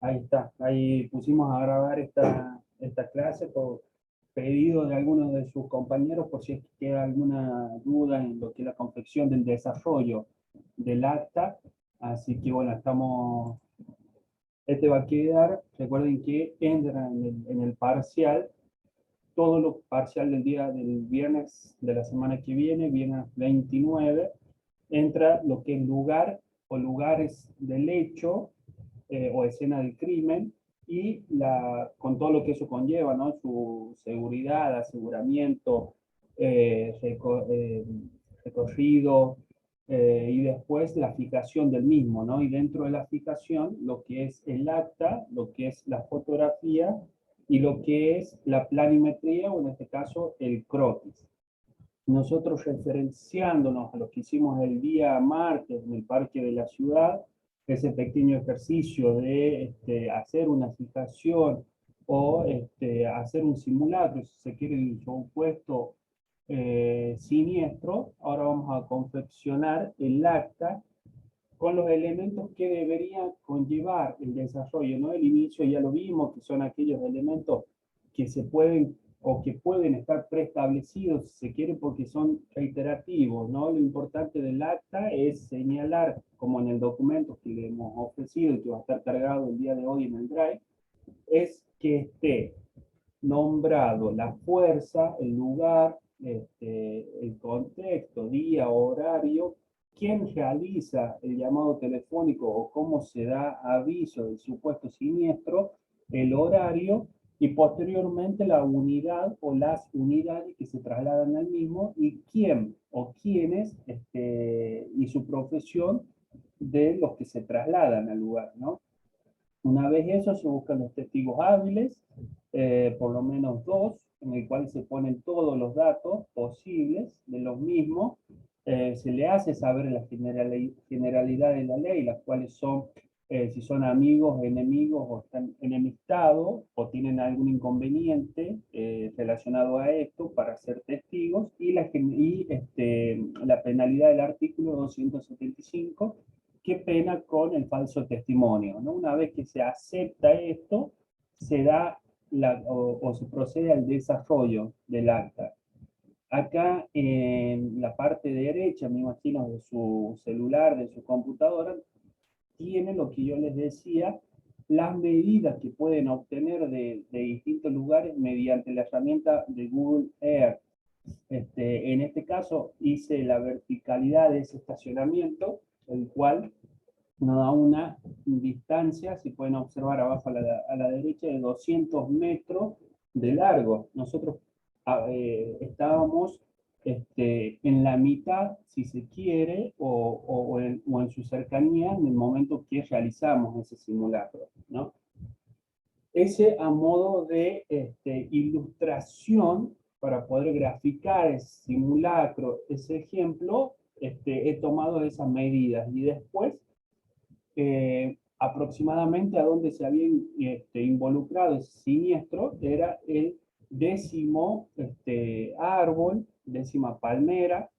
Ahí está, ahí pusimos a grabar esta clase por pedido de algunos de sus compañeros por si es que queda alguna duda en lo que es la confección del desarrollo del acta. Así que bueno, este va a quedar, recuerden que entra en el parcial, todo lo parcial del día del viernes de la semana que viene, viernes 29, entra lo que es lugar o lugares del hecho o escena del crimen y con todo lo que eso conlleva, ¿no? Su seguridad, aseguramiento, recorrido, y después la fijación del mismo, ¿no? Y dentro de la fijación, lo que es el acta, lo que es la fotografía y lo que es la planimetría, o en este caso el croquis. Nosotros referenciándonos a lo que hicimos el día martes en el Parque de la Ciudad, ese pequeño ejercicio de hacer una fijación o hacer un simulacro, si se quiere, de un supuesto siniestro, ahora vamos a confeccionar el acta con los elementos que deberían conllevar el desarrollo, ¿no? El inicio ya lo vimos, que son aquellos elementos que se pueden o que pueden estar preestablecidos, si se quiere, porque son reiterativos, ¿no? Lo importante del acta es señalar, como en el documento que le hemos ofrecido y que va a estar cargado el día de hoy en el Drive, es que esté nombrado la fuerza, el lugar, el contexto, día, horario, quién realiza el llamado telefónico o cómo se da aviso del supuesto siniestro, el horario y posteriormente la unidad o las unidades que se trasladan al mismo y quién o quiénes y su profesión de los que se trasladan al lugar, ¿no? Una vez eso, se buscan los testigos hábiles, por lo menos dos, en el cual se ponen todos los datos posibles de los mismos. Se le hace saber la generalidad de la ley, las cuales son, si son amigos, enemigos o están enemistados o tienen algún inconveniente relacionado a esto para ser testigos, y la penalidad del artículo 275, qué pena con el falso testimonio, ¿no? Una vez que se acepta esto, se da o se procede al desarrollo del acta. Acá en la parte derecha, me imagino, de su celular, de su computadora, tiene lo que yo les decía, las medidas que pueden obtener de distintos lugares mediante la herramienta de Google Earth. En este caso hice la verticalidad de ese estacionamiento, el cual nos da una distancia, si pueden observar abajo a la derecha, de 200 metros de largo. Nosotros estábamos en la mitad, si se quiere, o en su cercanía en el momento que realizamos ese simulacro, ¿no? Ese a modo de ilustración para poder graficar ese simulacro, ese ejemplo, he tomado esas medidas y después aproximadamente a donde se había involucrado ese siniestro era el décimo árbol, décima palmera,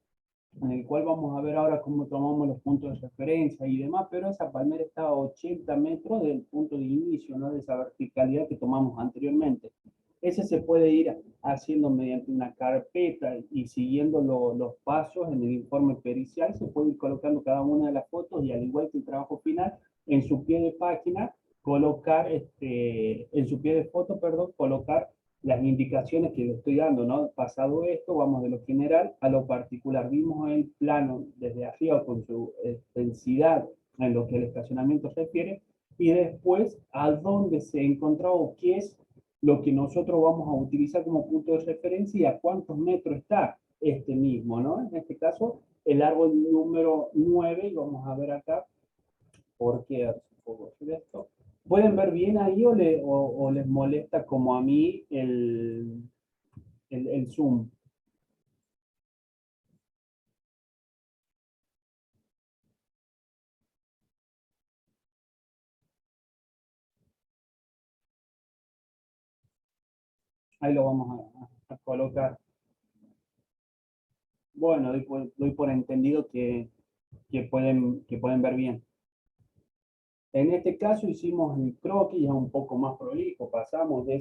en el cual vamos a ver ahora cómo tomamos los puntos de referencia y demás, pero esa palmera estaba a 80 metros del punto de inicio, ¿no? De esa verticalidad que tomamos anteriormente. Ese se puede ir haciendo mediante una carpeta y siguiendo los pasos en el informe pericial, se puede ir colocando cada una de las fotos y al igual que el trabajo final, en su pie de página, colocar, en su pie de foto, perdón, colocar las indicaciones que le estoy dando, ¿no? Pasado esto, vamos de lo general a lo particular. Vimos el plano desde arriba con su densidad en lo que el estacionamiento se refiere y después a dónde se encontraba o qué es lo que nosotros vamos a utilizar como punto de referencia y a cuántos metros está este mismo, ¿no? En este caso, el árbol número 9, y vamos a ver acá por qué puedo hacer esto. ¿Pueden ver bien ahí o les molesta como a mí el zoom? Ahí lo vamos a colocar. Bueno, doy por entendido que pueden ver bien. En este caso hicimos el croquis ya un poco más prolijo, pasamos de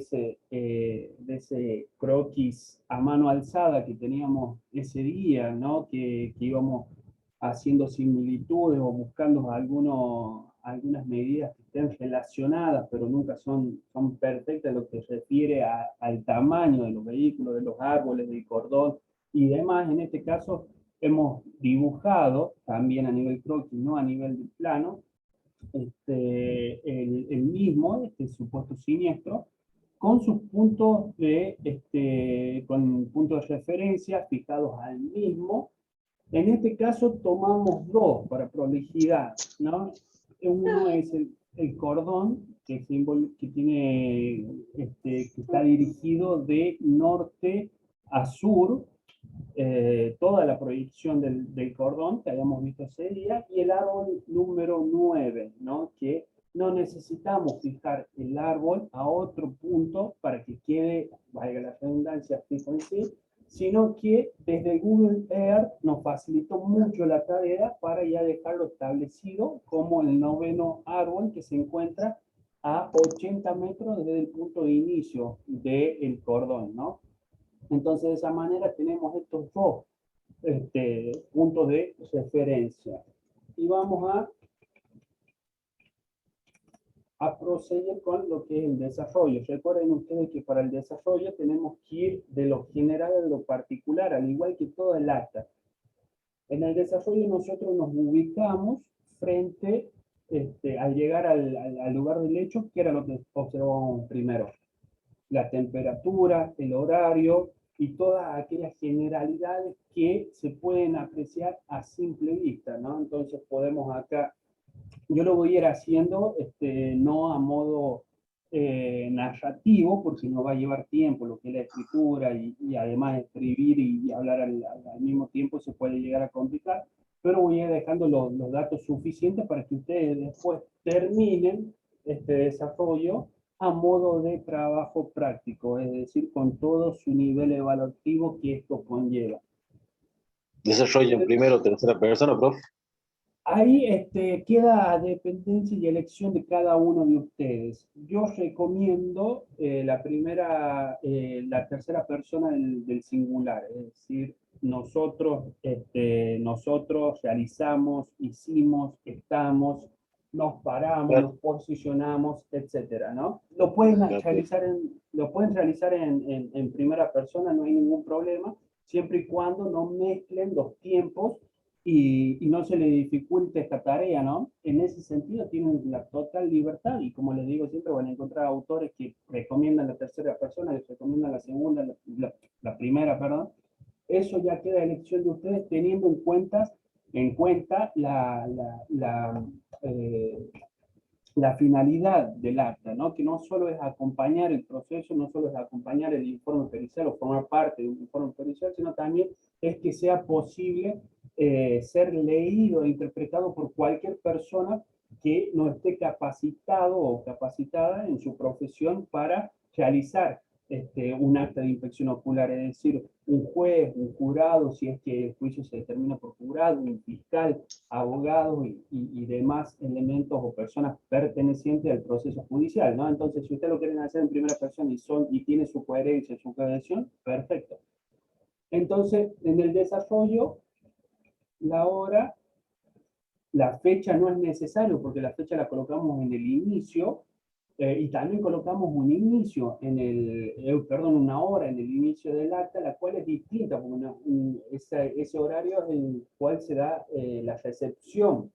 ese croquis a mano alzada que teníamos ese día, ¿no? Que íbamos haciendo similitudes o buscando algunas medidas que estén relacionadas, pero nunca son perfectas en lo que se refiere al tamaño de los vehículos, de los árboles, del cordón y demás. En este caso hemos dibujado también a nivel croquis, no a nivel de plano, el mismo, supuesto siniestro, con sus puntos con puntos de referencia fijados al mismo. En este caso tomamos dos para prolijidad, ¿no? Uno es el cordón, que tiene, que está dirigido de norte a sur, toda la proyección del cordón que habíamos visto ese día, y el árbol número 9, ¿no? Que no necesitamos fijar el árbol a otro punto para que quede, valga la redundancia, fijo en sí, sino que desde Google Earth nos facilitó mucho la tarea para ya dejarlo establecido como el noveno árbol que se encuentra a 80 metros desde el punto de inicio del cordón, ¿no? Entonces, de esa manera tenemos estos dos puntos de referencia. Y vamos a proceder con lo que es el desarrollo. Recuerden ustedes que para el desarrollo tenemos que ir de lo general a lo particular, al igual que todo el acta. En el desarrollo nosotros nos ubicamos frente, al llegar al lugar del hecho, que era lo que observamos primero. La temperatura, el horario y todas aquellas generalidades que se pueden apreciar a simple vista, ¿no? Entonces podemos acá, yo lo voy a ir haciendo, no a modo narrativo, porque nos va a llevar tiempo lo que es la escritura y además escribir y hablar al mismo tiempo se puede llegar a complicar, pero voy a ir dejando los datos suficientes para que ustedes después terminen este desarrollo a modo de trabajo práctico, es decir, con todo su nivel evaluativo que esto conlleva. Desarrollo en primera o tercera persona, profe. Ahí queda a dependencia y elección de cada uno de ustedes. Yo recomiendo la tercera persona del singular, es decir, nosotros realizamos, hicimos, estamos, nos paramos, Claro, nos posicionamos, etcétera, ¿no? Lo pueden realizar en primera persona, no hay ningún problema, siempre y cuando no mezclen los tiempos y no se le dificulte esta tarea, ¿no? En ese sentido tienen la total libertad y como les digo siempre van a encontrar autores que recomiendan la tercera persona, que recomiendan la segunda, la primera, perdón. Eso ya queda a elección de ustedes teniendo en cuenta eh, la finalidad del acta, ¿no? Que no solo es acompañar el proceso, no solo es acompañar el informe pericial o formar parte de un informe pericial, sino también es que sea posible ser leído e interpretado por cualquier persona que no esté capacitado o capacitada en su profesión para realizar un acta de inspección ocular, es decir, un juez, un jurado, si es que el juicio se determina por jurado, un fiscal, abogados y demás elementos o personas pertenecientes al proceso judicial, ¿no? Entonces, si ustedes lo quieren hacer en primera persona y tiene su coherencia, su cohesión, perfecto. Entonces, en el desarrollo, la hora, la fecha no es necesario porque la fecha la colocamos en el inicio y también colocamos un inicio una hora en el inicio del acta, la cual es distinta, porque ese horario es en el cual se da la recepción,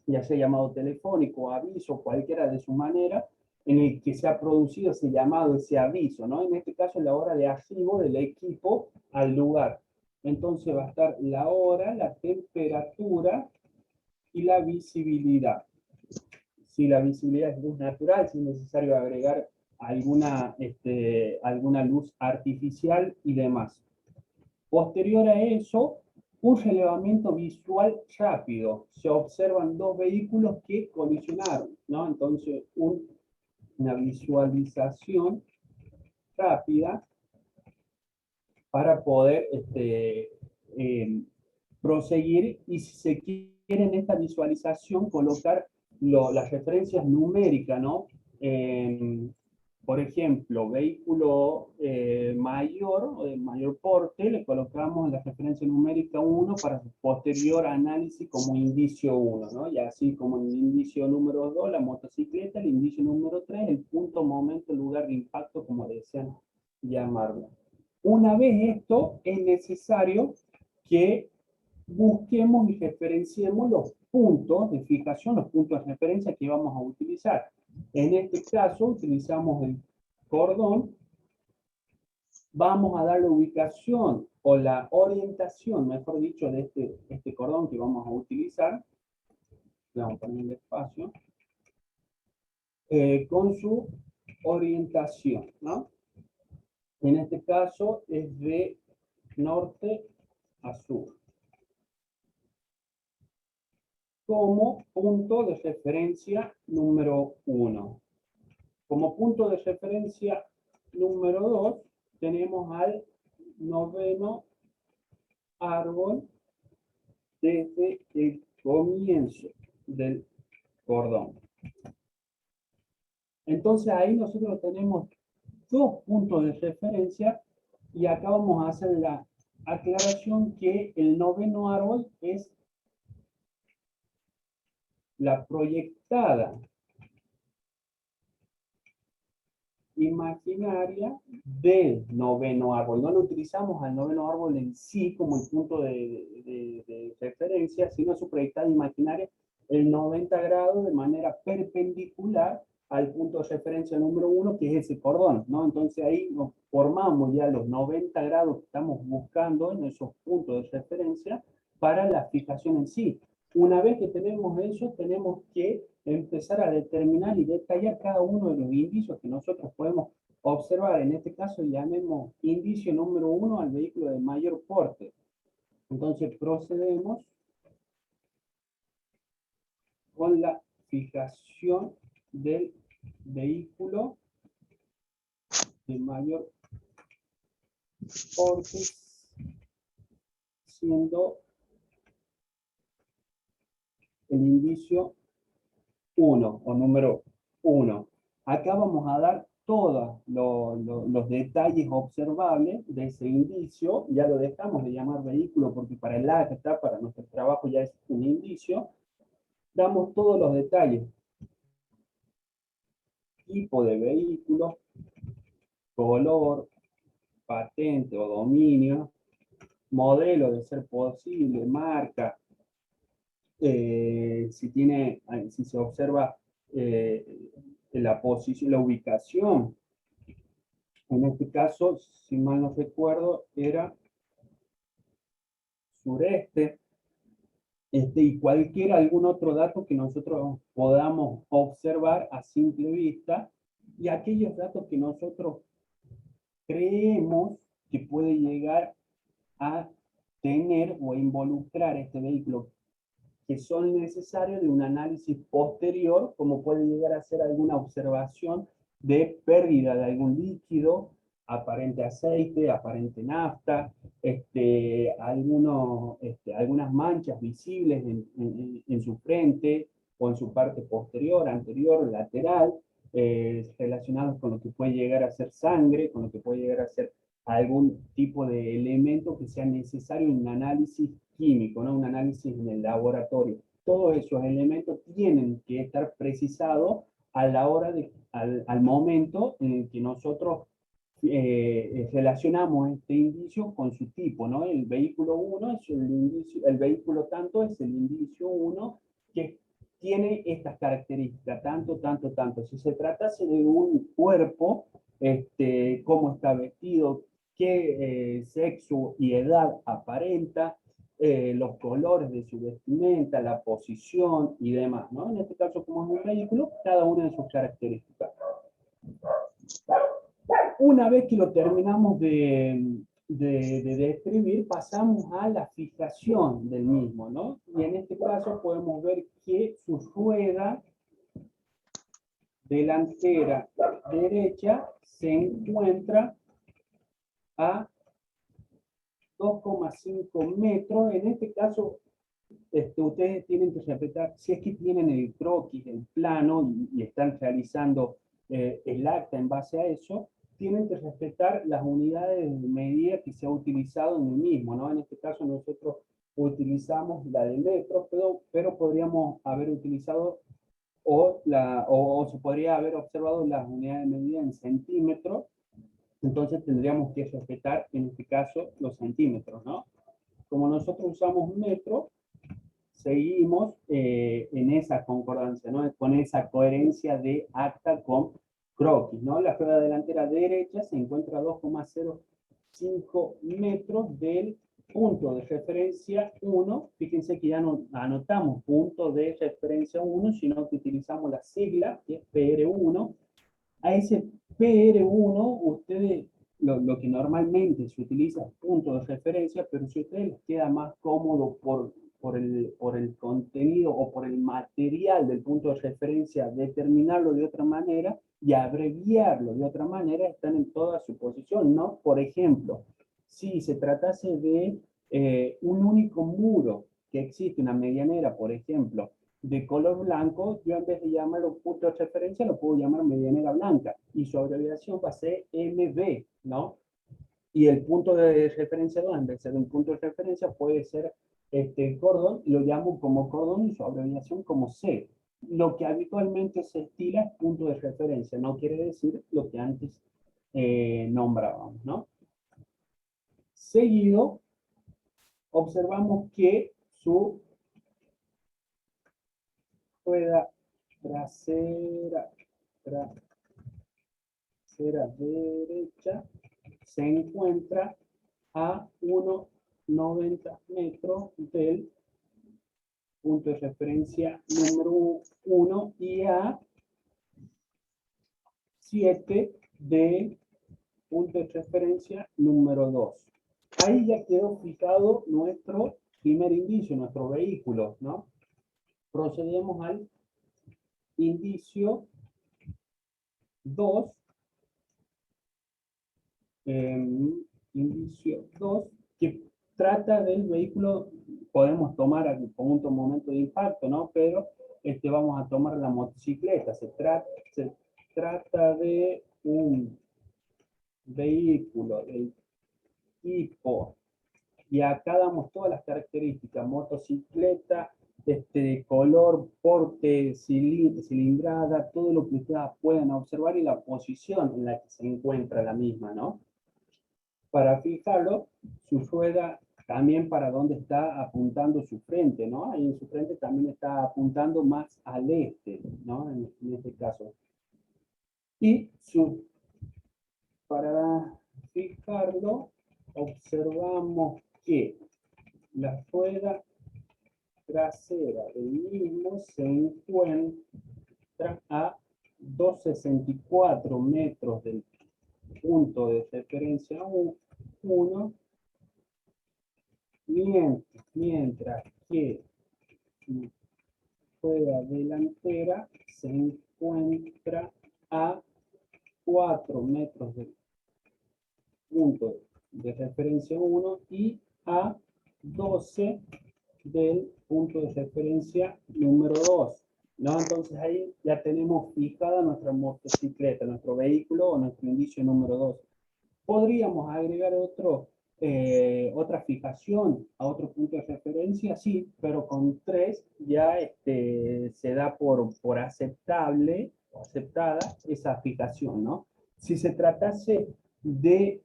ya sea llamado telefónico, aviso, cualquiera de su manera, en el que se ha producido ese llamado, ese aviso, ¿no? En este caso, la hora de arribo del equipo al lugar. Entonces va a estar la hora, la temperatura y la visibilidad. Si la visibilidad es luz natural, si es necesario agregar alguna luz artificial y demás. Posterior a eso, un relevamiento visual rápido. Se observan dos vehículos que colisionaron, ¿no? Entonces, una visualización rápida para poder proseguir y si se quiere en esta visualización colocar las referencias numéricas, ¿no? Por ejemplo, vehículo mayor o de mayor porte, le colocamos la referencia numérica 1 para su posterior análisis como indicio 1, ¿no? Y así como en el indicio número 2, la motocicleta, el indicio número 3, el punto, momento, lugar de impacto, como desean llamarlo. Una vez esto, es necesario que busquemos y referenciemos los puntos de fijación, los puntos de referencia que vamos a utilizar. En este caso, utilizamos el cordón. Vamos a dar la ubicación o la orientación, mejor dicho, de este cordón que vamos a utilizar. Le vamos a poner el espacio. Con su orientación, ¿no? En este caso es de norte a sur. Como punto de referencia número 1. Como punto de referencia número 2, tenemos al noveno árbol desde el comienzo del cordón. Entonces ahí nosotros tenemos dos puntos de referencia y acá vamos a hacer la aclaración que el noveno árbol es la proyectada imaginaria del noveno árbol. No lo utilizamos al noveno árbol en sí como el punto de referencia, sino su proyectada imaginaria el 90 grados de manera perpendicular al punto de referencia número 1, que es ese cordón, ¿no? Entonces ahí nos formamos ya los 90 grados que estamos buscando en esos puntos de referencia para la fijación en sí. Una vez que tenemos eso, tenemos que empezar a determinar y detallar cada uno de los indicios que nosotros podemos observar. En este caso llamemos indicio número 1 al vehículo de mayor porte. Entonces procedemos con la fijación del vehículo de mayor porte, siendo el indicio 1 o número 1. Acá vamos a dar todos los detalles observables de ese indicio. Ya lo dejamos de llamar vehículo porque para el acta, para nuestro trabajo ya es un indicio. Damos todos los detalles. Tipo de vehículo, color, patente o dominio, modelo de ser posible, marca, si se observa la posición, la ubicación. En este caso, si mal no recuerdo, era sureste, y algún otro dato que nosotros podamos observar a simple vista, y aquellos datos que nosotros creemos que puede llegar a tener o involucrar este vehículo, que son necesarios de un análisis posterior, como puede llegar a ser alguna observación de pérdida de algún líquido, aparente aceite, aparente nafta, algunas manchas visibles en su frente o en su parte posterior, anterior, lateral, relacionados con lo que puede llegar a ser sangre, con lo que puede llegar a ser algún tipo de elemento que sea necesario en un análisis químico, ¿no? Un análisis en el laboratorio. Todos esos elementos tienen que estar precisados a la hora al momento en el que nosotros relacionamos este indicio con su tipo, ¿no? El vehículo 1 es el indicio, el vehículo tanto es el indicio 1 que tiene estas características, tanto, tanto, tanto. Si se tratase de un cuerpo, cómo está vestido, qué sexo y edad aparenta, los colores de su vestimenta, la posición y demás, ¿no? En este caso, como es un vehículo, cada una de sus características. Una vez que lo terminamos de describir, pasamos a la fijación del mismo, ¿no? Y en este caso podemos ver que su rueda delantera derecha se encuentra a 2,5 metros. En este caso ustedes tienen que respetar, si es que tienen el croquis, el plano, y están realizando el acta en base a eso, tienen que respetar las unidades de medida que se ha utilizado en el mismo, ¿no? En este caso nosotros utilizamos la de metros, pero podríamos haber utilizado o se podría haber observado las unidades de medida en centímetros, entonces tendríamos que respetar en este caso los centímetros, ¿no? Como nosotros usamos metros, seguimos en esa concordancia, ¿no? Con esa coherencia de acta con croquis, ¿no? La rueda delantera derecha se encuentra a 2,05 metros del punto de referencia 1. Fíjense que ya no anotamos punto de referencia 1, sino que utilizamos la sigla, que es PR1. A ese PR1, ustedes, lo que normalmente se utiliza es punto de referencia, pero si a ustedes les queda más cómodo por el contenido o por el material del punto de referencia, determinarlo de otra manera y abreviarlo de otra manera, están en toda su posición, ¿no? Por ejemplo, si se tratase de un único muro que existe, una medianera, por ejemplo, de color blanco, yo en vez de llamarlo punto de referencia, lo puedo llamar medianera blanca, y su abreviación va a ser MB, ¿no? Y el punto de referencia 2, en vez de ser un punto de referencia, puede ser cordón, lo llamo como cordón y su abreviación como C. Lo que habitualmente se estila es punto de referencia, no quiere decir lo que antes nombrábamos, ¿no? Seguido, observamos que su rueda trasera derecha se encuentra a 1,90 metros del punto de referencia número 1 y a 7 del punto de referencia número 2. Ahí ya quedó fijado nuestro primer indicio, nuestro vehículo, ¿no? Procedemos al indicio 2, indicio 2, que trata del vehículo. Podemos tomar como un momento de impacto, ¿no? Pero vamos a tomar la motocicleta. Se trata de un vehículo del tipo, y acá damos todas las características: motocicleta, color, porte, cilindrada, todo lo que ustedes puedan observar y la posición en la que se encuentra la misma, ¿no? Para fijarlo, su rueda también para dónde está apuntando su frente, ¿no? Ahí en su frente también está apuntando más al este, ¿no? En este caso. Y para fijarlo, observamos que la rueda trasera del mismo se encuentra a 2,64 metros del punto de referencia 1, mientras que su rueda delantera se encuentra a 4 metros del punto de referencia 1 y a 12 del punto de referencia número 2, ¿no? Entonces ahí ya tenemos fijada nuestra motocicleta, nuestro vehículo o nuestro indicio número 2. ¿Podríamos agregar otra fijación a otro punto de referencia? Sí, pero con 3 ya se da por aceptable o aceptada esa fijación, ¿no? Si se tratase de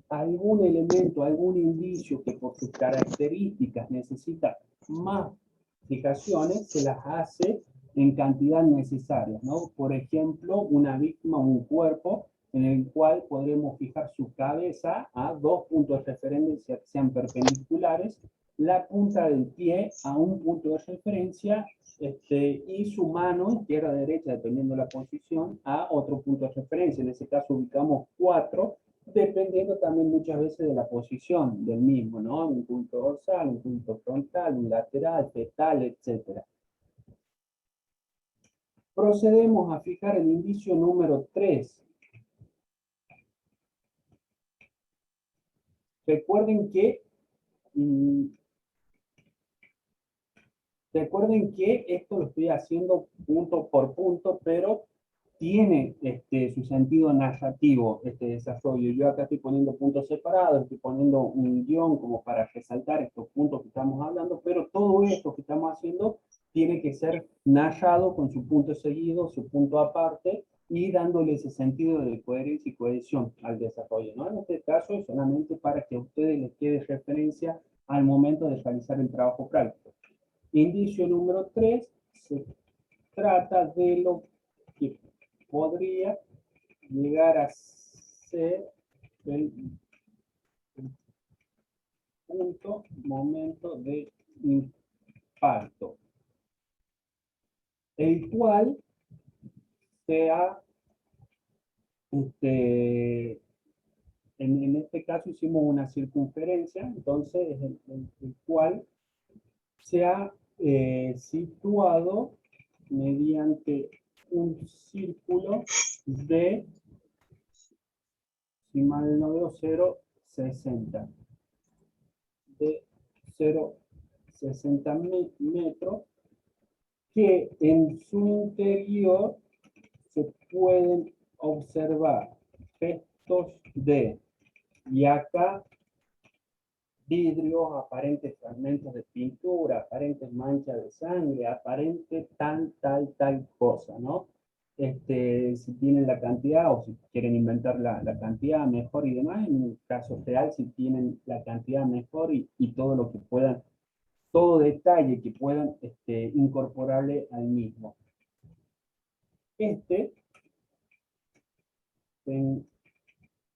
algún elemento, algún indicio que por sus características necesita más fijaciones, se las hace en cantidad necesaria, ¿no? Por ejemplo, una víctima, un cuerpo, en el cual podremos fijar su cabeza a 2 puntos de referencia que sean perpendiculares, la punta del pie a un punto de referencia, y su mano izquierda o derecha, dependiendo de la posición, a otro punto de referencia. En ese caso ubicamos 4, dependiendo también muchas veces de la posición del mismo, ¿no? Un punto dorsal, un punto frontal, un lateral, fetal, etc. Procedemos a fijar el indicio número 3. Recuerden que Recuerden que esto lo estoy haciendo punto por punto, pero tiene su sentido narrativo este desarrollo. Yo acá estoy poniendo puntos separados, estoy poniendo un guión como para resaltar estos puntos que estamos hablando, pero todo esto que estamos haciendo tiene que ser narrado con su punto seguido, su punto aparte, y dándole ese sentido de coherencia y cohesión al desarrollo, ¿no? En este caso, solamente para que a ustedes les quede referencia al momento de realizar el trabajo práctico. Indicio número 3 se trata de lo que podría llegar a ser el punto, momento de impacto, el cual sea, en este caso hicimos una circunferencia, entonces el cual se ha situado mediante un círculo de, si mal no veo, 0,60, de 0,60 metros, que en su interior se pueden observar restos de, y acá, vidrios, aparentes fragmentos de pintura, aparentes manchas de sangre, aparente tal cosa, ¿no? Si tienen la cantidad o si quieren inventar la cantidad mejor y demás, en un caso real, si tienen la cantidad mejor y todo lo que puedan, todo detalle que puedan incorporarle al mismo. Se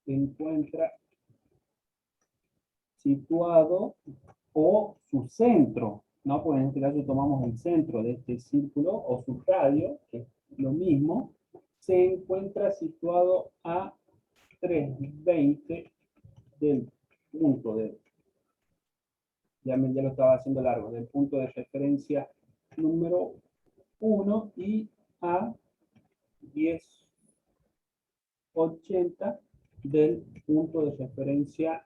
encuentra situado, o su centro, ¿no? Pues en este caso tomamos el centro de este círculo, o su radio, que es lo mismo, se encuentra situado a 320 del punto de, ya lo estaba haciendo largo, del punto de referencia número 1 y a 1080 del punto de referencia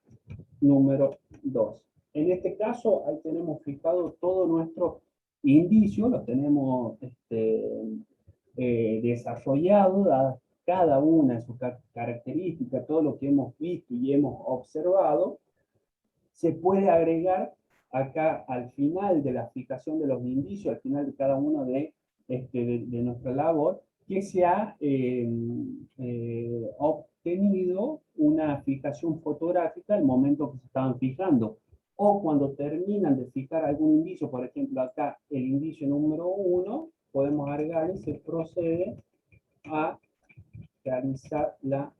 número 2. En este caso, ahí tenemos fijado todo nuestro indicio, lo tenemos desarrollado, dadas cada una de sus características, todo lo que hemos visto y hemos observado. Se puede agregar acá al final de la fijación de los indicios, al final de cada uno de nuestra labor, que se ha obtenido una fijación fotográfica al momento que se estaban fijando. O cuando terminan de fijar algún indicio, por ejemplo acá el indicio número 1, podemos agregar y se procede a realizar la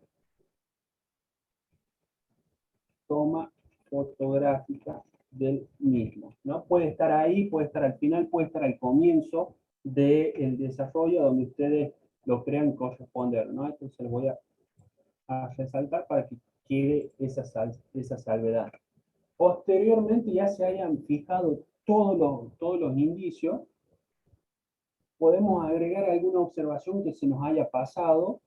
toma fotográfica del mismo, ¿no? Puede estar ahí, puede estar al final, puede estar al comienzo del desarrollo donde ustedes lo crean corresponder, ¿no? Entonces les voy a resaltar para que quede esa salvedad. Posteriormente ya se hayan fijado todos los indicios, podemos agregar alguna observación que se nos haya pasado,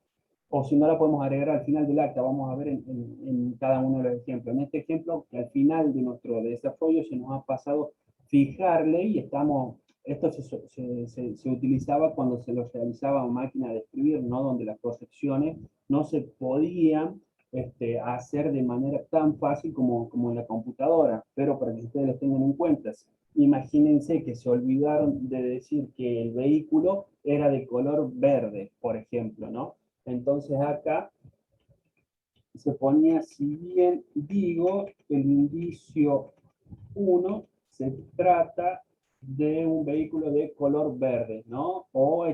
o si no la podemos agregar al final del acta, vamos a ver en cada uno de los ejemplos. En este ejemplo, que al final de nuestro desarrollo se nos ha pasado fijarle y esto se utilizaba cuando se lo realizaba a máquina de escribir, ¿no? Donde las correcciones no se podían hacer de manera tan fácil como en la computadora, pero para que ustedes lo tengan en cuenta, imagínense que se olvidaron de decir que el vehículo era de color verde, por ejemplo, ¿no? Entonces acá se ponía, si bien digo, el indicio 1 se trata de un vehículo de color verde, ¿no? O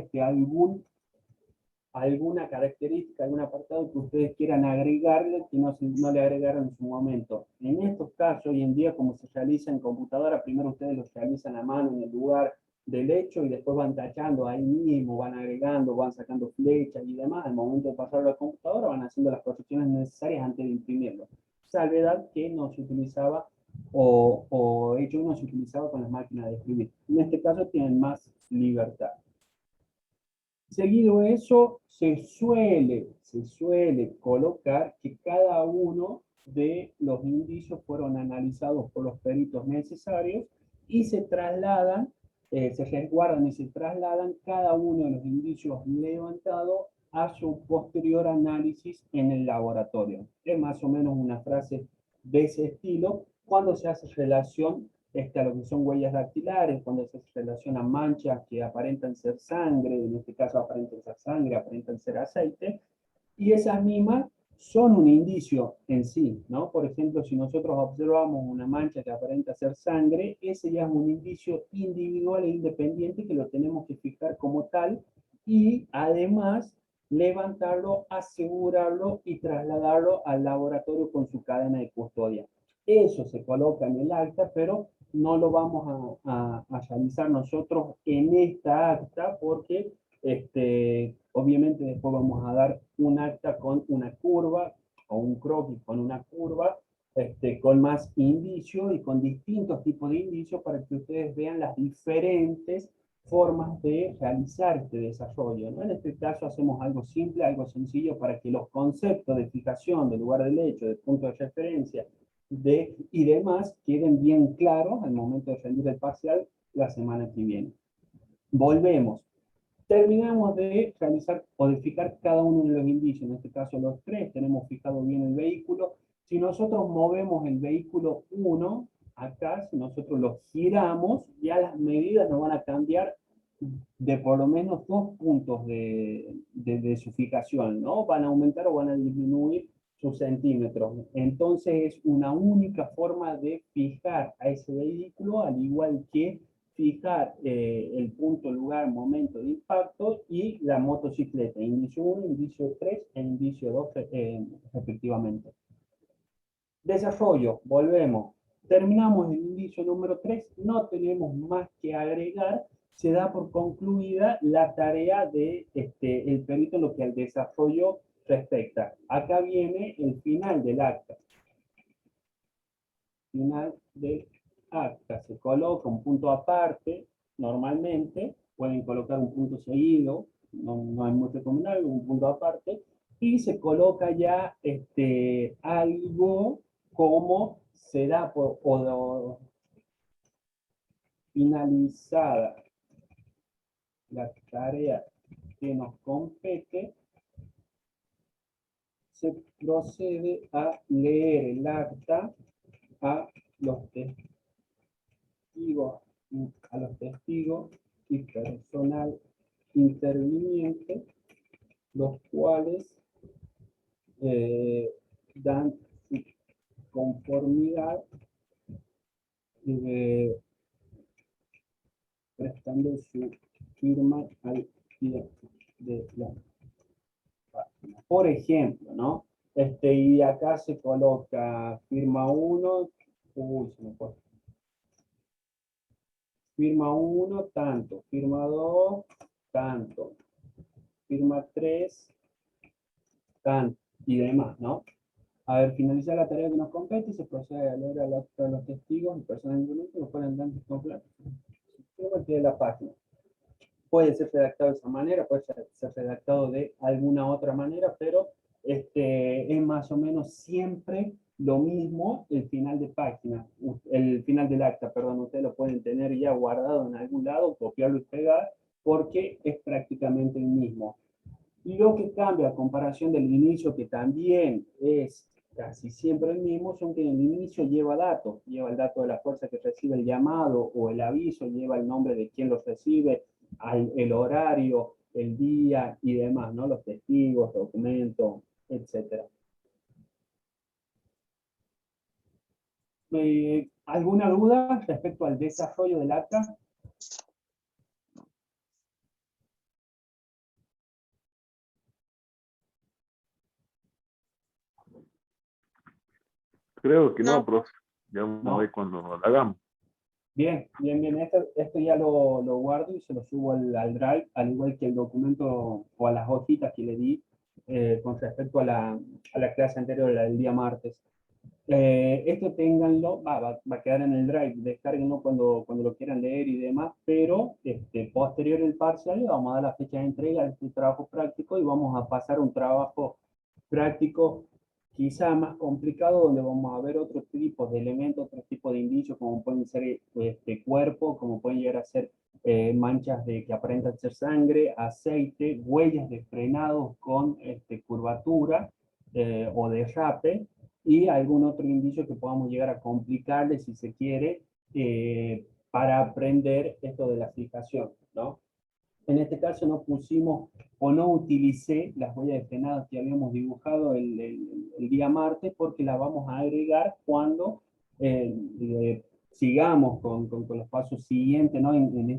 alguna característica, algún apartado que ustedes quieran agregarle que no le agregaron en su momento. En estos casos, hoy en día, como se realiza en computadora, primero ustedes lo realizan a mano en el lugar del hecho y después van tachando ahí mismo, van agregando, van sacando flechas y demás. Al momento de pasarlo a la computadora van haciendo las correcciones necesarias antes de imprimirlo. Salvedad que no se utilizaba o hecho no se utilizaba con las máquinas de escribir. En este caso tienen más libertad. Seguido eso, se suele colocar que cada uno de los indicios fueron analizados por los peritos necesarios y se trasladan se resguardan y se trasladan cada uno de los indicios levantados a su posterior análisis en el laboratorio. Es más o menos una frase de ese estilo cuando se hace relación a lo que son huellas dactilares, cuando se hace relación a manchas que aparentan ser sangre, en este caso aparentan ser sangre, aparentan ser aceite, y esas mismas son un indicio en sí, ¿no? Por ejemplo, si nosotros observamos una mancha que aparenta ser sangre, ese ya es un indicio individual e independiente que lo tenemos que fijar como tal y además levantarlo, asegurarlo y trasladarlo al laboratorio con su cadena de custodia. Eso se coloca en el acta, pero no lo vamos a realizar nosotros en esta acta porque obviamente después vamos a dar un acta con una curva o un croquis con una curva, con más indicios y con distintos tipos de indicios para que ustedes vean las diferentes formas de realizar este desarrollo, ¿no? En este caso hacemos algo simple, algo sencillo para que los conceptos de fijación, de lugar del hecho, de punto de referencia y demás queden bien claros al momento de rendir el parcial la semana que viene. Volvemos. Terminamos de realizar o de fijar cada uno de los indicios, en este caso los tres, tenemos fijado bien el vehículo. Si nosotros movemos el vehículo 1, acá, si nosotros lo giramos, ya las medidas nos van a cambiar de por lo menos 2 puntos de su fijación, ¿no? Van a aumentar o van a disminuir sus centímetros. Entonces es una única forma de fijar a ese vehículo, al igual que fijar el punto, lugar, momento de impacto y la motocicleta, indicio 1, indicio 3 e indicio 2 respectivamente. Desarrollo, volvemos. Terminamos el indicio número 3, no tenemos más que agregar, se da por concluida la tarea de el perito en lo que al desarrollo respecta. Acá viene el final del acta. Final del acta. Se coloca un punto aparte, normalmente, pueden colocar un punto seguido, no es muy recomendable, un punto aparte, y se coloca ya algo como se da por finalizada la tarea que nos compete, se procede a leer el acta a los testigos, y personal interviniente, los cuales dan su conformidad prestando su firma al pie de la página. Por ejemplo, ¿no? Y acá se coloca firma 1, se me fue. Firma 1, tanto. Firma 2, tanto. Firma 3, tanto. Y demás, ¿no? A ver, finalizar la tarea que nos compete y se procede a leer al acta de los testigos y personas involucradas que fueran tantos completos. De la página. Puede ser redactado de esa manera, puede ser redactado de alguna otra manera, pero es más o menos siempre lo mismo el final de página, el final del acta, perdón, ustedes lo pueden tener ya guardado en algún lado, copiarlo y pegar, porque es prácticamente el mismo. Y lo que cambia a comparación del inicio, que también es casi siempre el mismo, son que en el inicio lleva datos, lleva el dato de la fuerza que recibe el llamado o el aviso, lleva el nombre de quien lo recibe, el horario, el día y demás, ¿no? Los testigos, documentos, etc. ¿Alguna duda respecto al desarrollo del acta? Creo que no, profe. Ya vamos ¿No? a ver cuando lo hagamos. Bien, bien, bien. Esto ya lo guardo y se lo subo al Drive, al igual que el documento o a las hojitas que le di con respecto a la clase anterior, la del día martes. Esto ténganlo, va a quedar en el Drive, descárguenlo cuando lo quieran leer y demás, pero posterior al parcial le vamos a dar la fecha de entrega de este trabajo práctico y vamos a pasar un trabajo práctico quizá más complicado, donde vamos a ver otros tipos de elementos, otros tipos de indicios, como pueden ser cuerpo, como pueden llegar a ser manchas que aparentan ser sangre, aceite, huellas de frenados con curvatura o derrape, y algún otro indicio que podamos llegar a complicarle, si se quiere, para aprender esto de la fijación, ¿no? En este caso no pusimos o no utilicé las huellas de frenado que habíamos dibujado el día martes, porque las vamos a agregar cuando sigamos con los pasos siguientes, ¿no? En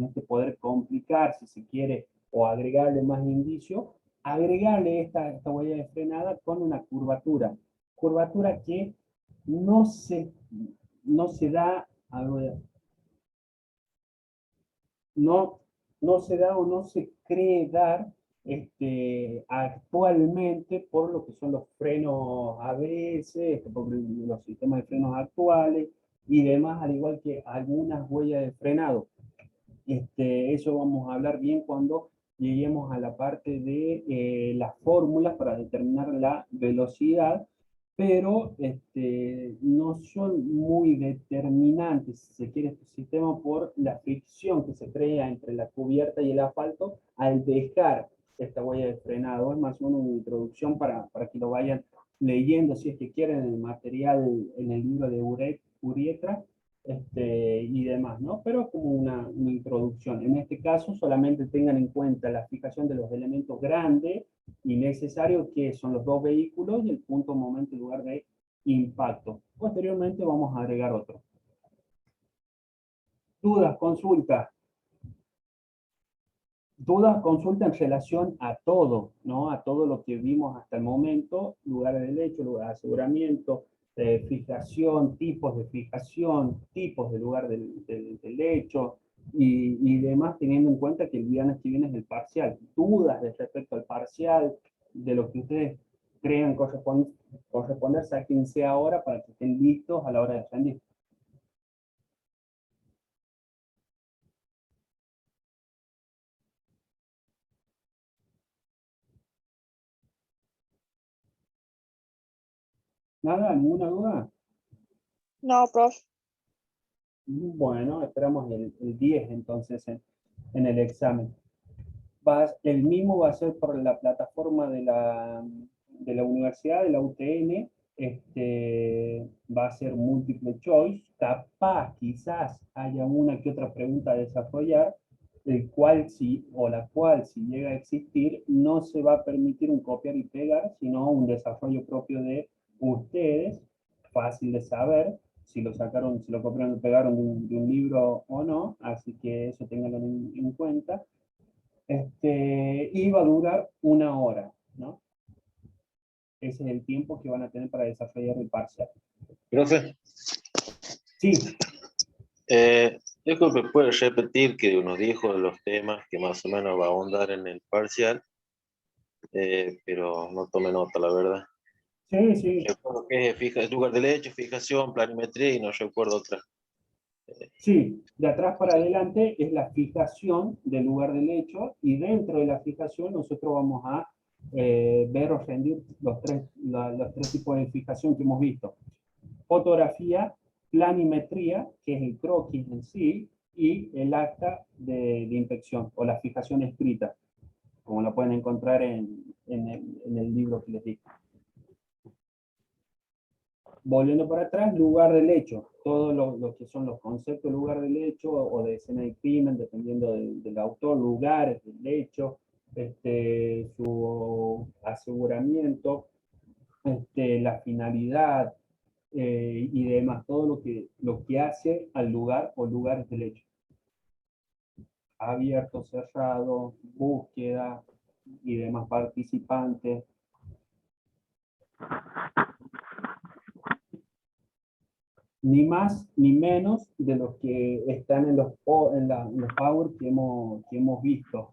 este poder complicar, si se quiere, o agregarle más indicios, agregarle esta huella de frenada con una curvatura. Curvatura que no se, no se da, a ver, no, no se da o no se cree dar actualmente por lo que son los frenos ABS, por los sistemas de frenos actuales y demás, al igual que algunas huellas de frenado. Eso vamos a hablar bien cuando lleguemos a la parte de las fórmulas para determinar la velocidad, pero no son muy determinantes, si se quiere, este sistema, por la fricción que se crea entre la cubierta y el asfalto al dejar esta huella de frenado. Es más o menos una introducción para que lo vayan leyendo, si es que quieren, el material en el libro de Urietra, y demás, ¿no? Pero como una introducción. En este caso, solamente tengan en cuenta la fijación de los elementos grandes y necesarios, que son los dos vehículos y el punto, momento y lugar de impacto. Posteriormente vamos a agregar otro. Dudas, consultas. Dudas, consulta en relación a todo, ¿no? A todo lo que vimos hasta el momento: lugares de hecho, lugar de aseguramiento, fijación, tipos de fijación, tipos de lugar del hecho y demás, teniendo en cuenta que el viernes que viene es el parcial. Dudas respecto al parcial, de lo que ustedes crean corresponder, sáquense ahora para que estén listos a la hora de rendir. ¿Nada? ¿Ninguna duda? No, profe. Bueno, esperamos el 10 entonces en el examen. El mismo va a ser por la plataforma de la universidad, de la UTN. Va a ser multiple choice. Capaz, quizás haya una que otra pregunta a desarrollar, el cual sí, o la cual, si llega a existir, no se va a permitir un copiar y pegar, sino un desarrollo propio de ustedes, fácil de saber si lo sacaron, si lo copiaron y pegaron de un libro o no, así que eso ténganlo en cuenta. Y va a durar 1 hora, ¿no? Ese es el tiempo que van a tener para desarrollar el parcial. Profe, Sí, disculpe, ¿puede repetir que nos dijo los temas que más o menos va a ahondar en el parcial? Pero no tome nota, la verdad. sí. Recuerdo que es lugar del hecho, fijación, planimetría, y no recuerdo otra. Sí, de atrás para adelante es la fijación del lugar del hecho, y dentro de la fijación nosotros vamos a ver o rendir los tres tipos de fijación que hemos visto: fotografía, planimetría, que es el croquis en sí, y el acta de inspección o la fijación escrita, como la pueden encontrar en el libro que les di. Volviendo para atrás, lugar del hecho, todo lo que son los conceptos de lugar del hecho o de escena de crimen, dependiendo del autor, lugares del hecho, su aseguramiento, la finalidad, y demás, todo lo que hace al lugar o lugares del hecho. Abierto, cerrado, búsqueda y demás participantes. Ni más ni menos de los que están en los Power que hemos visto.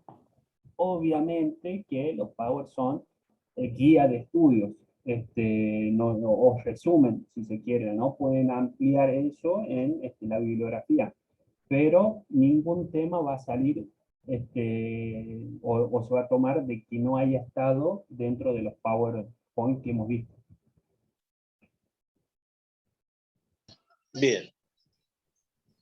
Obviamente que los Power son guía de estudios, o resumen, si se quiere, ¿no? Pueden ampliar eso en la bibliografía, pero ningún tema va a salir o se va a tomar de que no haya estado dentro de los Power point que hemos visto. Bien.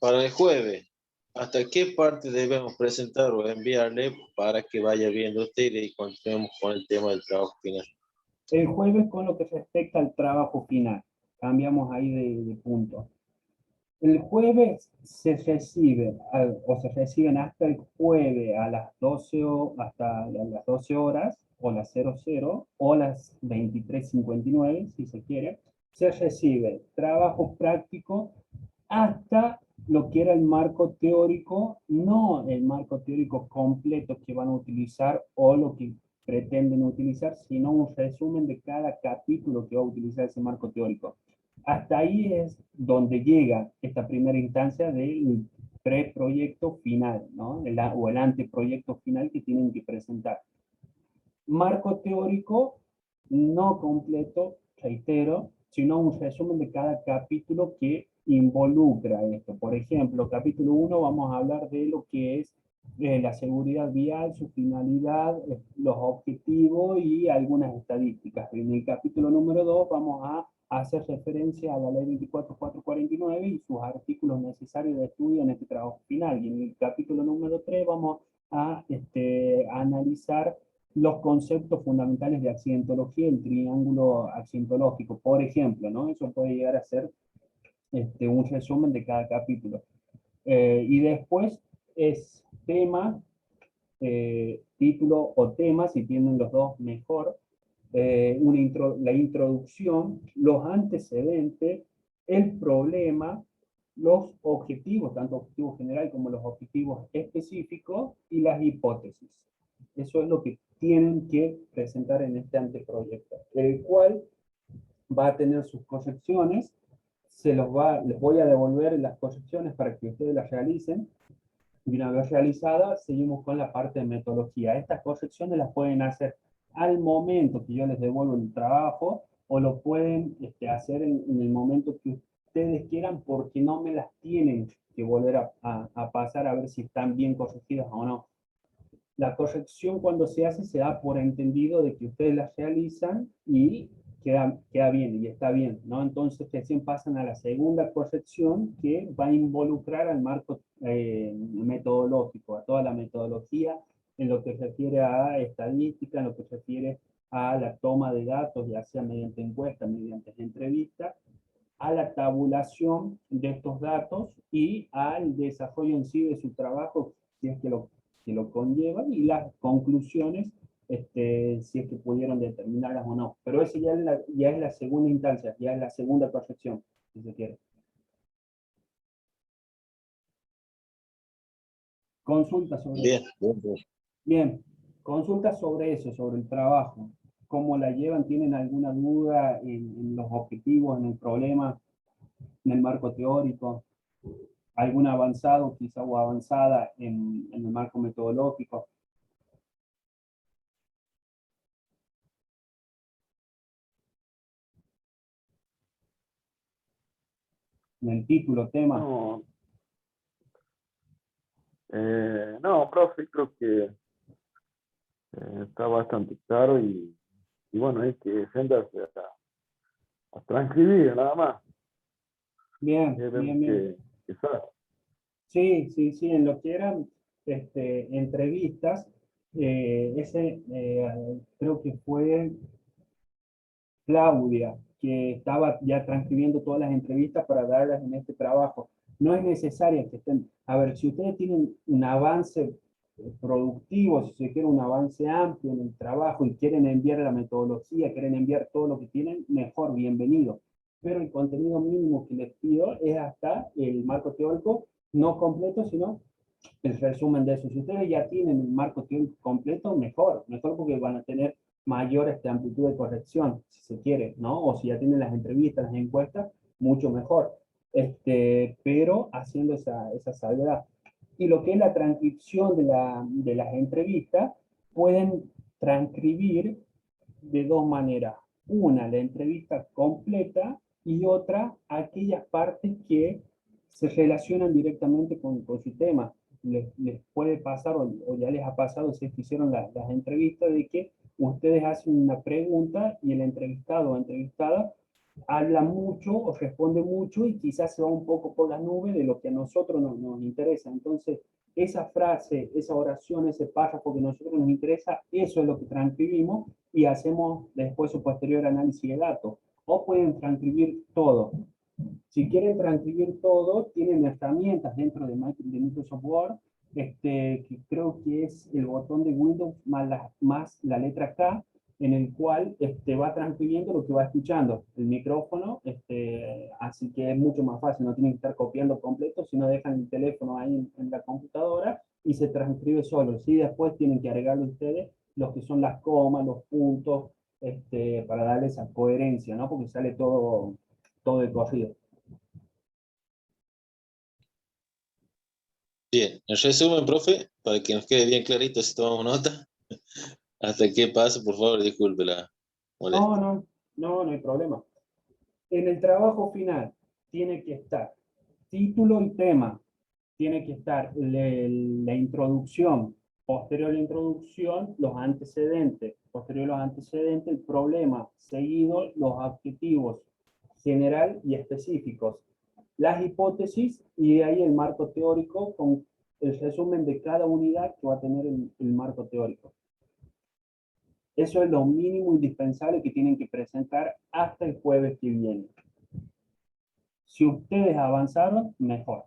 Para el jueves, ¿hasta qué parte debemos presentar o enviarle para que vaya viendo usted y continuemos con el tema del trabajo final? El jueves con lo que respecta al trabajo final. Cambiamos ahí de punto. El jueves se recibe, o se reciben hasta el jueves a las 12 hasta las 12 horas, o las 00, o las 23:59, si se quiere, se recibe trabajo práctico hasta lo que era el marco teórico, no el marco teórico completo que van a utilizar o lo que pretenden utilizar, sino un resumen de cada capítulo que va a utilizar ese marco teórico. Hasta ahí es donde llega esta primera instancia del preproyecto final, ¿no? O el anteproyecto final que tienen que presentar. Marco teórico no completo, reitero, sino un resumen de cada capítulo que involucra esto. Por ejemplo, capítulo 1 vamos a hablar de lo que es la seguridad vial, su finalidad, los objetivos y algunas estadísticas. En el capítulo número 2 vamos a hacer referencia a la ley 24.449 y sus artículos necesarios de estudio en este trabajo final. Y en el capítulo número 3 vamos a analizar los conceptos fundamentales de accidentología, el triángulo accidentológico, por ejemplo, ¿no? Eso puede llegar a ser un resumen de cada capítulo. Y después es tema, título o tema, si tienen los dos mejor, la introducción, los antecedentes, el problema, los objetivos, tanto objetivos general como los objetivos específicos y las hipótesis. Eso es lo que tienen que presentar en este anteproyecto, el cual va a tener sus correcciones, les voy a devolver las correcciones para que ustedes las realicen, y una vez realizadas, seguimos con la parte de metodología. Estas correcciones las pueden hacer al momento que yo les devuelvo el trabajo, o lo pueden hacer en el momento que ustedes quieran, porque no me las tienen que volver a pasar a ver si están bien corregidas o no. La corrección cuando se hace se da por entendido de que ustedes las realizan y queda bien y está bien, ¿no? Entonces recién pasan a la segunda corrección que va a involucrar al marco metodológico, a toda la metodología en lo que se refiere a estadística, en lo que se refiere a la toma de datos, ya sea mediante encuesta, mediante entrevista, a la tabulación de estos datos y al desarrollo en sí de su trabajo, si es que lo conlleva, y las conclusiones, si es que pudieron determinarlas o no. Pero eso ya es la segunda instancia, ya es la segunda corrección, si se quiere. Consulta sobre Bien, eso. bien, bien. Bien, consulta sobre eso, sobre el trabajo. ¿Cómo la llevan? ¿Tienen alguna duda en los objetivos, en el problema, en el marco teórico? ¿Algún avanzado, quizá o avanzada en el marco metodológico? En el título, tema. No, no, profe, creo que está bastante claro y bueno, hay que sentarse a transcribir nada más. Bien, Vemos bien, bien. que sale. Sí, sí, sí, en lo que eran entrevistas, creo que fue Claudia, que estaba ya transcribiendo todas las entrevistas para darlas en este trabajo. No es necesario que estén, a ver, si ustedes tienen un avance productivo, si se quiere un avance amplio en el trabajo y quieren enviar la metodología, quieren enviar todo lo que tienen, mejor, bienvenido. Pero el contenido mínimo que les pido es hasta el marco teórico, no completo, sino el resumen de eso. Si ustedes ya tienen el marco teórico completo, mejor, mejor porque van a tener mayor amplitud de corrección, si se quiere, ¿no? O si ya tienen las entrevistas, las encuestas, mucho mejor. Pero haciendo esa salvedad. Y lo que es la transcripción de las entrevistas, pueden transcribir de dos maneras. Una, la entrevista completa, y otra, aquellas partes que se relacionan directamente con su tema. les puede pasar, o ya les ha pasado si es que hicieron las entrevistas, de que ustedes hacen una pregunta y el entrevistado o entrevistada habla mucho o responde mucho y quizás se va un poco por las nubes de lo que a nosotros nos interesa. Entonces, esa frase, esa oración, ese párrafo que a nosotros nos interesa, eso es lo que transcribimos y hacemos después su posterior análisis de datos. O pueden transcribir todo. Si quieren transcribir todo, tienen herramientas dentro de Microsoft Word, que creo que es el botón de Windows más la letra K, en el cual va transcribiendo lo que va escuchando, el micrófono, así que es mucho más fácil, no tienen que estar copiando completo, sino dejan el teléfono ahí en la computadora y se transcribe solo. ¿Sí? Después tienen que agregarle ustedes lo que son las comas, los puntos, para darle esa coherencia, ¿no? Porque sale todo de corrido. Bien, en resumen, profe, para que nos quede bien clarito si tomamos nota, hasta qué paso, por favor, disculpe la molestia. No hay problema. En el trabajo final tiene que estar título y tema, tiene que estar la introducción, posterior a la introducción, los antecedentes, posterior a los antecedentes, el problema, seguido los adjetivos general y específicos, las hipótesis y de ahí el marco teórico con el resumen de cada unidad que va a tener el marco teórico. Eso es lo mínimo indispensable que tienen que presentar hasta el jueves que viene. Si ustedes avanzaron, mejor.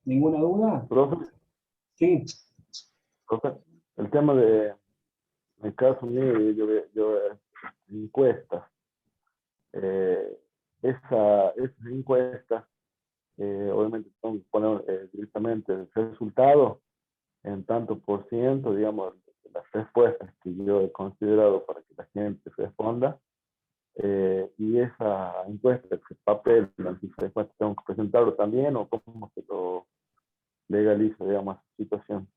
¿Ninguna duda? Profe, Sí. profe, el tema de, en el caso mío, yo encuestas. Esas encuestas, obviamente, tengo que poner directamente el resultado en tanto por ciento, digamos, las respuestas que yo he considerado para que la gente responda. Y esa encuesta, ese papel, la respuesta, tengo que presentarlo también, o cómo se lo legaliza, digamos, esa situación.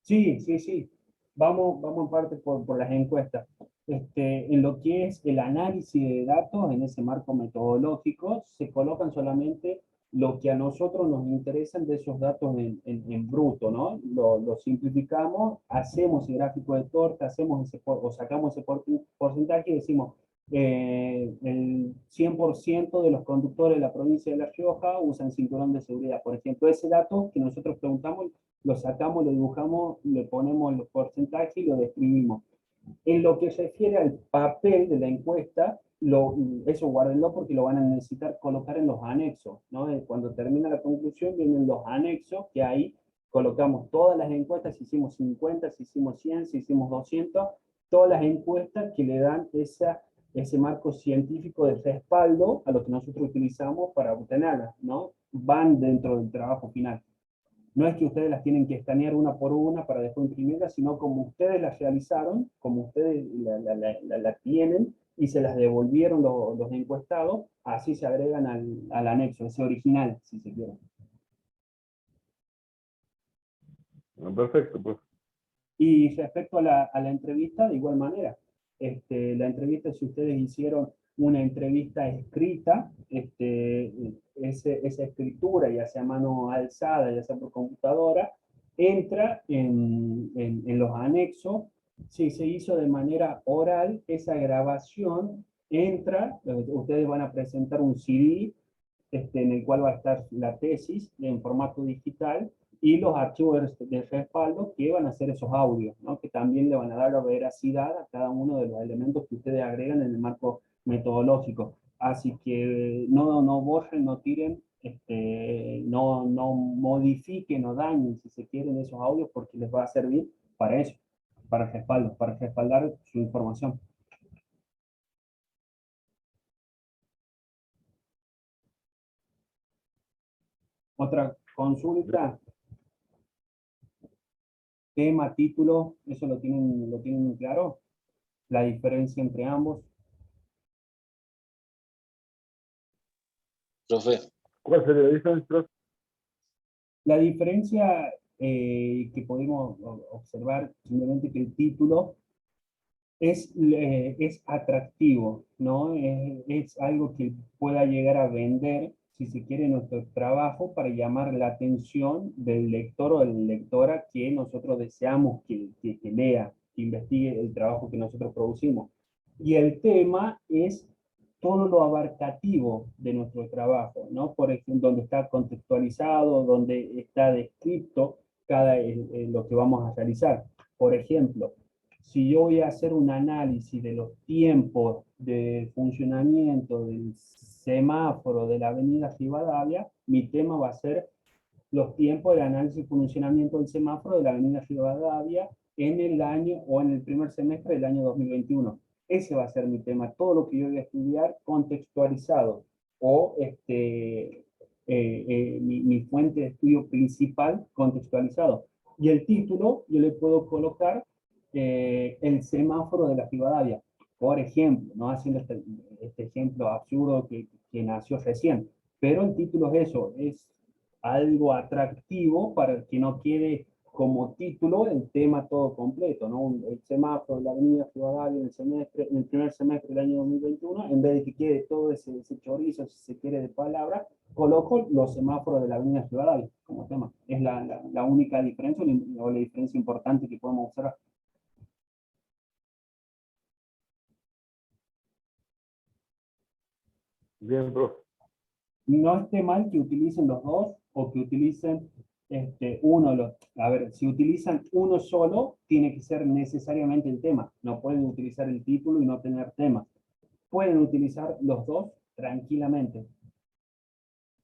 Sí. Vamos en parte por las encuestas. En lo que es el análisis de datos, en ese marco metodológico, se colocan solamente lo que a nosotros nos interesan de esos datos en bruto, ¿no? Lo simplificamos, hacemos el gráfico de torta, o sacamos ese porcentaje y decimos, el 100% de los conductores de la provincia de La Rioja usan cinturón de seguridad. Por ejemplo, ese dato que nosotros preguntamos, lo sacamos, lo dibujamos, le ponemos los porcentajes y lo describimos. En lo que se refiere al papel de la encuesta, eso guárdenlo porque lo van a necesitar colocar en los anexos, ¿no? Cuando termina la conclusión vienen los anexos, que ahí colocamos todas las encuestas, si hicimos 50, si hicimos 100, si hicimos 200, todas las encuestas que le dan ese marco científico de respaldo a lo que nosotros utilizamos para obtenerlas, ¿no? Van dentro del trabajo final. No es que ustedes las tienen que escanear una por una para después imprimirlas, sino como ustedes las realizaron, como ustedes la tienen y se las devolvieron los encuestados, así se agregan al anexo, ese original, si se quiere. Perfecto, pues. Y respecto a la entrevista, de igual manera, la entrevista, si ustedes hicieron una entrevista escrita, esa escritura, ya sea a mano alzada, ya sea por computadora, entra en los anexos. Si se hizo de manera oral, esa grabación entra, ustedes van a presentar un CD, en el cual va a estar la tesis en formato digital y los archivos de respaldo que van a ser esos audios, ¿no? Que también le van a dar la veracidad a cada uno de los elementos que ustedes agregan en el marco metodológico. Así que no borren, no tiren, no modifiquen, no dañen, si se quieren, esos audios, porque les va a servir para eso, para respaldo, para respaldar su información. Otra consulta, tema, título, eso lo tienen claro, la diferencia entre ambos. Profe, ¿Cuál sería la diferencia, profe? La diferencia que podemos observar, simplemente que el título es atractivo, ¿no? Es algo que pueda llegar a vender, si se quiere, nuestro trabajo para llamar la atención del lector o de la lectora que nosotros deseamos que lea, que investigue el trabajo que nosotros producimos. Y el tema es todo lo abarcativo de nuestro trabajo, ¿no? Por ejemplo, donde está contextualizado, donde está descrito cada lo que vamos a realizar. Por ejemplo, si yo voy a hacer un análisis de los tiempos de funcionamiento del semáforo de la avenida Rivadavia, mi tema va a ser los tiempos de análisis y funcionamiento del semáforo de la avenida Rivadavia en el año o en el primer semestre del año 2021. Ese va a ser mi tema, todo lo que yo voy a estudiar contextualizado o mi fuente de estudio principal contextualizado. Y el título yo le puedo colocar el semáforo de la Rivadavia, por ejemplo, no haciendo este ejemplo absurdo que nació recién, pero el título es eso, es algo atractivo para que no quede como título el tema todo completo, ¿no? El semáforo de la avenida Rivadavia en el primer semestre del año 2021, en vez de que quede todo ese chorizo, si se quiere, de palabra, coloco los semáforos de la avenida Rivadavia como tema. Es la única diferencia o la diferencia importante que podemos observar. Bien, profe. No esté mal que utilicen los dos o que utilicen uno. A ver, si utilizan uno solo, tiene que ser necesariamente el tema. No pueden utilizar el título y no tener tema. Pueden utilizar los dos tranquilamente,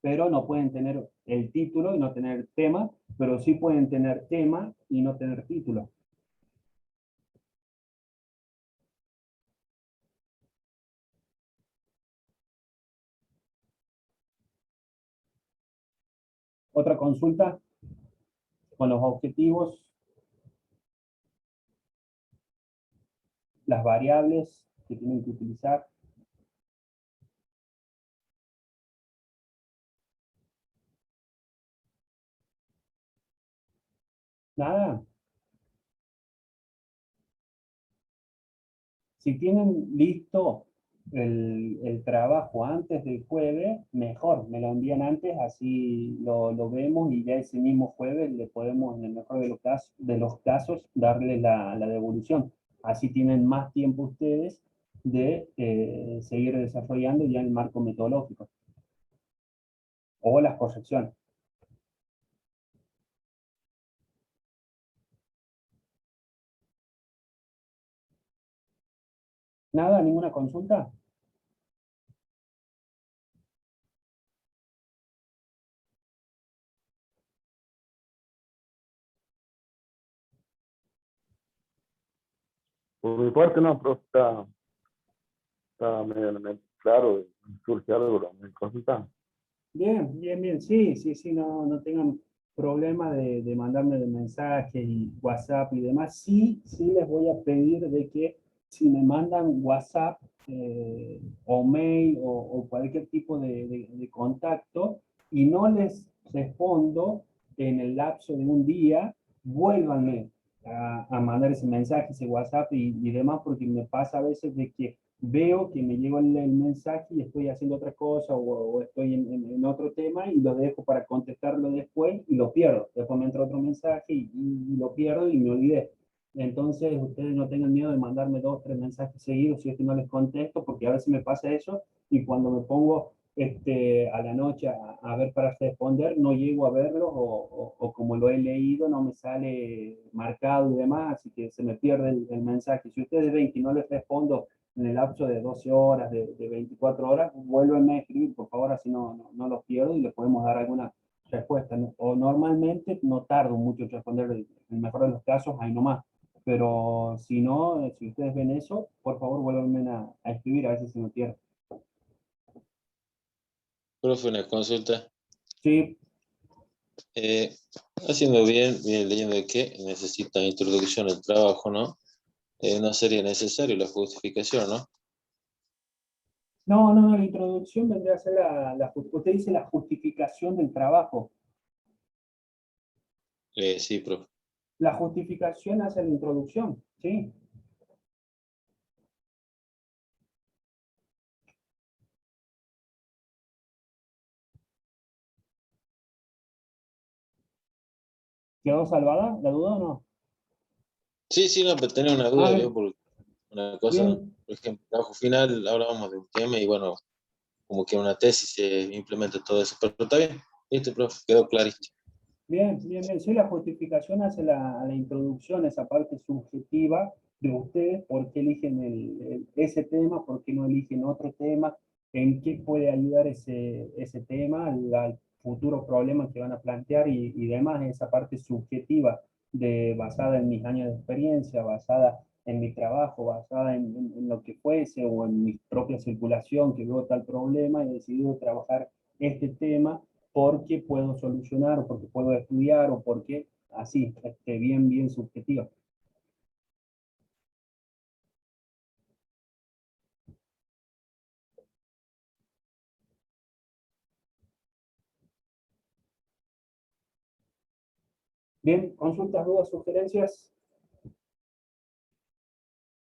pero no pueden tener el título y no tener tema, pero sí pueden tener tema y no tener título. Otra consulta con los objetivos, las variables que tienen que utilizar. Nada. Si tienen listo el trabajo antes del jueves, mejor, me lo envían antes, así lo vemos y ya ese mismo jueves le podemos, en el mejor de los casos, darle la devolución. Así tienen más tiempo ustedes de seguir desarrollando ya el marco metodológico o las correcciones. Nada, ninguna consulta. Por mi parte, no, profe, está medianamente claro. Surge algo, me consultan. Bien, bien, bien. Sí, sí, sí, no tengan problema de mandarme de mensajes y WhatsApp y demás. Sí, sí les voy a pedir de que si me mandan WhatsApp o mail o cualquier tipo de contacto y no les respondo en el lapso de un día, vuélvanme a mandar ese mensaje, ese WhatsApp y demás, porque me pasa a veces de que veo que me llegó el mensaje y estoy haciendo otra cosa o estoy en otro tema y lo dejo para contestarlo después y lo pierdo. Después me entra otro mensaje y lo pierdo y me olvidé. Entonces, ustedes no tengan miedo de mandarme 2, 3 mensajes seguidos si es que no les contesto, porque a veces me pasa eso y cuando me pongo a la noche a ver para responder, no llego a verlo o como lo he leído, no me sale marcado y demás, así que se me pierde el mensaje. Si ustedes ven que no les respondo en el lapso de 12 horas, de 24 horas, vuélvenme a escribir, por favor, así no los pierdo y les podemos dar alguna respuesta. O normalmente no tardo mucho en responder, en el mejor de los casos, ahí nomás. Pero si no, si ustedes ven eso, por favor, vuélvenme a escribir, a veces se me pierde. Profe, una consulta. Sí, Haciendo bien, bien leyendo de que necesitan introducción al trabajo, ¿no? No sería necesario la justificación, ¿no? no, la introducción vendría a ser usted dice la justificación del trabajo. Sí, profe. La justificación hace la introducción, ¿sí? ¿Quedó salvada la duda o no? Sí, sí, no, pero tenía una duda Ah, yo por una cosa, bien, por ejemplo, trabajo final, hablábamos de un tema y bueno, como que en una tesis se implementa todo eso, pero está bien, listo, profe, quedó clarísimo. bien, bien, bien. Sí, la justificación hace la introducción, esa parte subjetiva de ustedes, por qué eligen ese tema, por qué no eligen otro tema, en qué puede ayudar ese tema al futuro problema que van a plantear y demás, esa parte subjetiva basada en mis años de experiencia, basada en mi trabajo, basada en lo que fuese o en mi propia circulación que veo tal problema, he decidido trabajar este tema porque puedo solucionar o porque puedo estudiar o porque así, bien, bien subjetiva. Bien, consultas, dudas, sugerencias.